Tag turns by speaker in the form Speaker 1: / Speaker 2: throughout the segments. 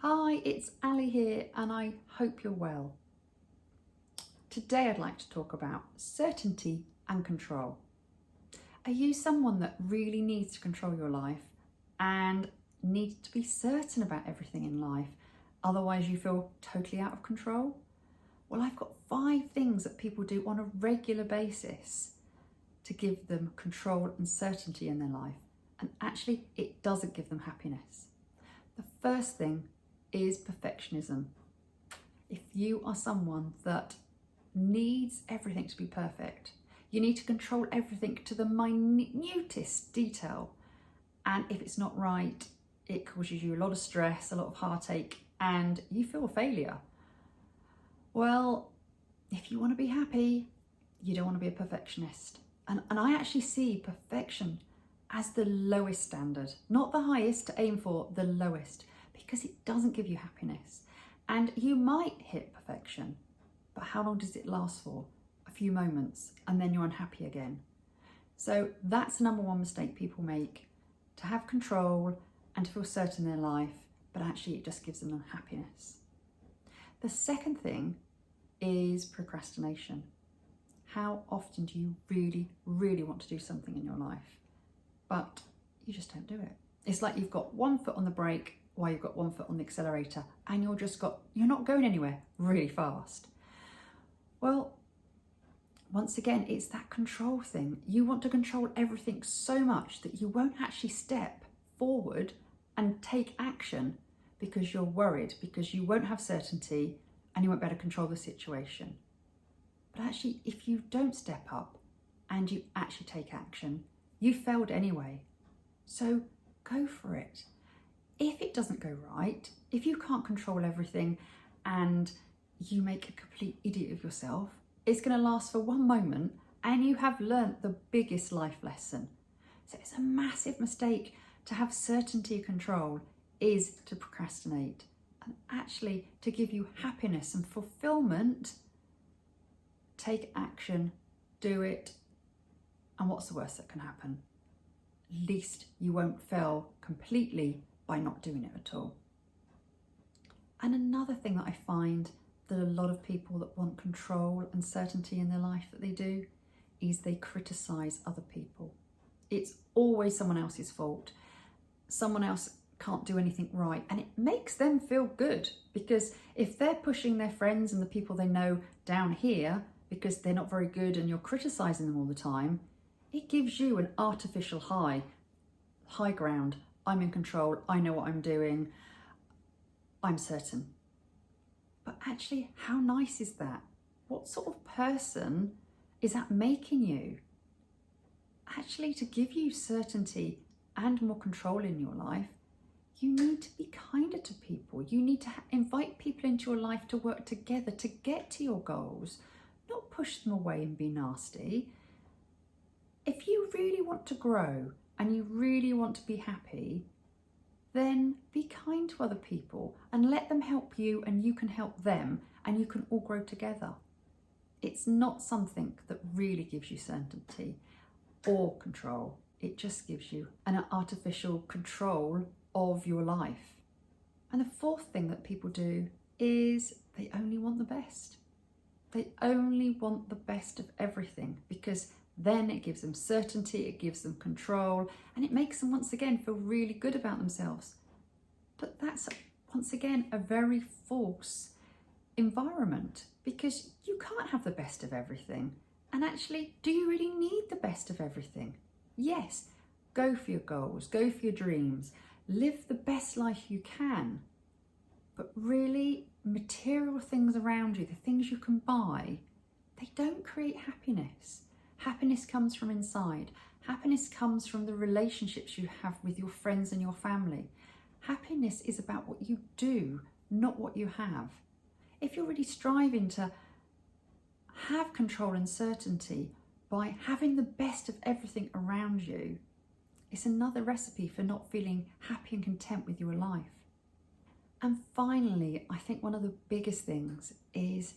Speaker 1: Hi, it's Ali here and I hope you're well. Today I'd like to talk about certainty and control. Are you someone that really needs to control your life and needs to be certain about everything in life, otherwise you feel totally out of control? Well, I've got 5 things that people do on a regular basis to give them control and certainty in their life, and actually it doesn't give them happiness. The first thing is perfectionism. If you are someone that needs everything to be perfect, you need to control everything to the minutest detail, and if it's not right, it causes you a lot of stress, a lot of heartache, and you feel a failure. Well, if you want to be happy, you don't want to be a perfectionist. And I actually see perfection as the lowest standard, not the highest to aim for, the lowest, because it doesn't give you happiness. And you might hit perfection, but how long does it last for? A few moments, and then you're unhappy again. So that's the number one mistake people make, to have control and to feel certain in their life, but actually it just gives them unhappiness. The second thing is procrastination. How often do you really want to do something in your life, but you just don't do it? It's like you've got one foot on the brake while you've got one foot on the accelerator, and you're not going anywhere really fast. Well, once again, it's that control thing. You want to control everything so much that you won't actually step forward and take action because you're worried, because you won't have certainty and you won't be able to control the situation. But actually, if you don't step up and you actually take action, you failed anyway. So go for it. If it doesn't go right, if you can't control everything and you make a complete idiot of yourself, it's going to last for one moment and you have learnt the biggest life lesson. So it's a massive mistake to have certainty and control is to procrastinate. And actually, to give you happiness and fulfillment, take action, do it, and what's the worst that can happen? At least you won't fail completely by not doing it at all. And another thing that I find that a lot of people that want control and certainty in their life that they do is they criticize other people. It's always someone else's fault. Someone else can't do anything right, and it makes them feel good, because if they're pushing their friends and the people they know down here because they're not very good and you're criticizing them all the time, it gives you an artificial high ground. I'm in control, I know what I'm doing, I'm certain. But actually, how nice is that? What sort of person is that making you? Actually, to give you certainty and more control in your life, you need to be kinder to people. You need to invite people into your life to work together to get to your goals, not push them away and be nasty. If you really want to grow and you really want to be happy, then be kind to other people and let them help you, and you can help them, and you can all grow together. It's not something that really gives you certainty or control. It just gives you an artificial control of your life. And the fourth thing that people do is they only want the best. They only want the best of everything, because then it gives them certainty, it gives them control, and it makes them once again feel really good about themselves. But that's once again a very false environment, because you can't have the best of everything. And actually, do you really need the best of everything? Yes, go for your goals, go for your dreams, live the best life you can. But really, material things around you, the things you can buy, they don't create happiness. Happiness comes from inside. Happiness comes from the relationships you have with your friends and your family. Happiness is about what you do, not what you have. If you're really striving to have control and certainty by having the best of everything around you, it's another recipe for not feeling happy and content with your life. And finally, I think one of the biggest things is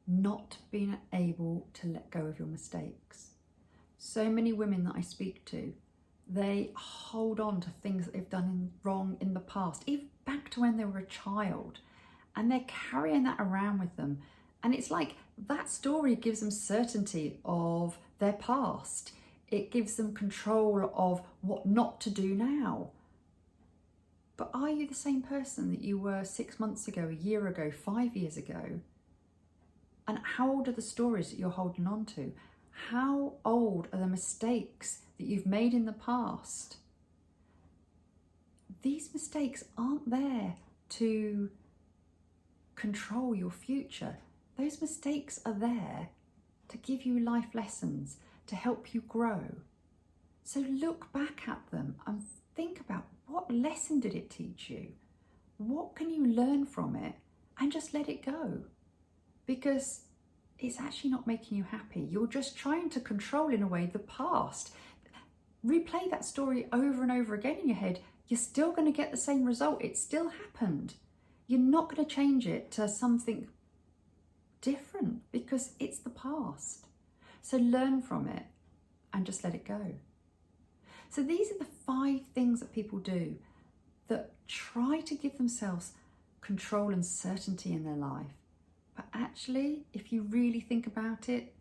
Speaker 1: not being able to let go of your mistakes. So many women that I speak to, They hold on to things that they've done wrong in the past, even back to when they were a child, and they're carrying that around with them. And it's like that story gives them certainty of their past. It gives them control of what not to do now. But are you the same person that you were 6 months ago, a year ago, 5 years ago? And how old are the stories that you're holding on to? How old are the mistakes that you've made in the past? These mistakes aren't there to control your future. Those mistakes are there to give you life lessons, to help you grow. So look back at them and think about, what lesson did it teach you? What can you learn from it? And just let it go. Because it's actually not making you happy. You're just trying to control, in a way, the past. Replay that story over and over again in your head. You're still going to get the same result. It still happened. You're not going to change it to something different because it's the past. So learn from it and just let it go. So these are the 5 things that people do that try to give themselves control and certainty in their life. But actually, if you really think about it,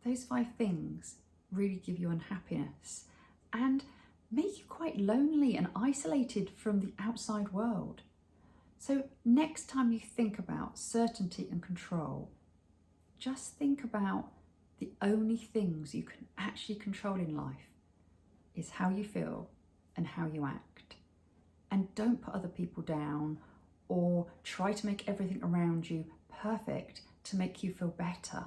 Speaker 1: those 5 things really give you unhappiness and make you quite lonely and isolated from the outside world. So next time you think about certainty and control, just think about the only things you can actually control in life is how you feel and how you act. And don't put other people down or try to make everything around you perfect to make you feel better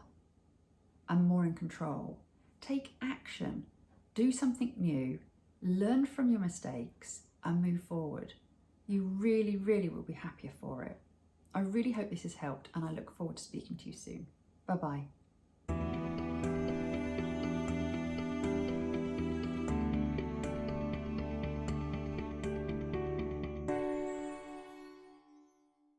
Speaker 1: and more in control. Take action, do something new, learn from your mistakes and move forward. You really, really will be happier for it. I really hope this has helped and I look forward to speaking to you soon. Bye-bye.